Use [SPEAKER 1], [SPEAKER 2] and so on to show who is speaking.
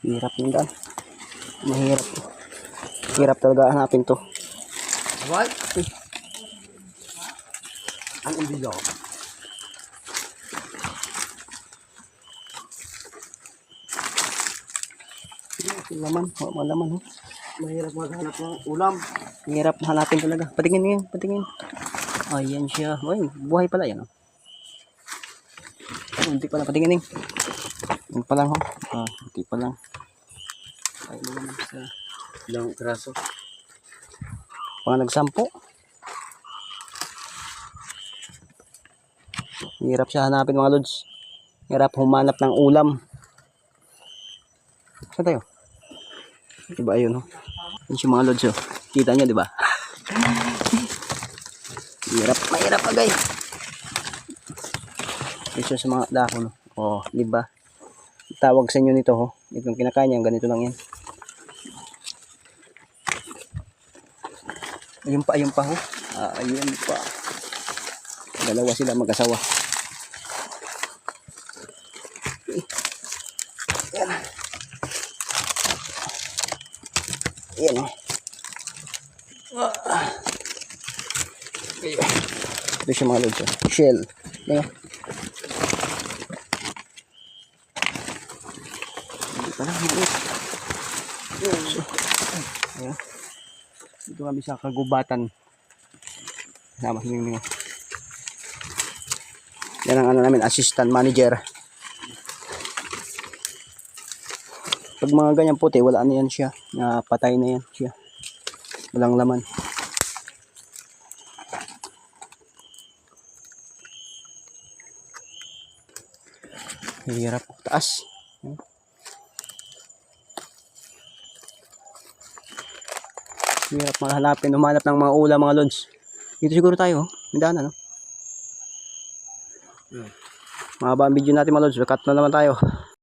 [SPEAKER 1] Hirap yung daan. Mahirap. Hirap talaga hanapin to.
[SPEAKER 2] What? Ang umbigo.
[SPEAKER 1] Laman, wala laman. Oh.
[SPEAKER 2] Mahirap maghanap ng ulam.
[SPEAKER 1] Hirap hanapin talaga. Patingin yan, patingin. Ayan siya. Ay, buhay pala yan. Oh. Hindi pa lang, patingin eh. Hindi pa lang, oh. Hindi pa lang. Ay, naman sa
[SPEAKER 2] Ilang kraso.
[SPEAKER 1] mga nagsampo. Hirap siya hanapin mga lods. Hirap humanap ng ulam. Saan tayo? Diba ayun, oh. Yun siya mga lods, oh. Kita nyo, diba? Hirap, mahirap agay. Ito sa mga dahon, oh. Diba? Tawag sa inyo nito, oh. Itong kinakain niya, ganito lang yan. Ayun pa, ho. Ayun pa. Dalawa sila mag-asawa. Yan. Yan, oh. Ito siya mga lods, oh. Shell. Yan, oh. Hindi pa lang, maliit. Ayan. Dito kami sa kagubatan. Sama hiling nyo. Yan ang ano namin, assistant manager. Pag mga ganyan puti, wala na yan siya. Patay na yan siya. Walang laman. Hirap. Taas. Hirap mahanapin, humanap ng mga ulam mga lods. Dito siguro tayo, may daanan, no? Mahaba ang video natin mga lods, cut na naman tayo.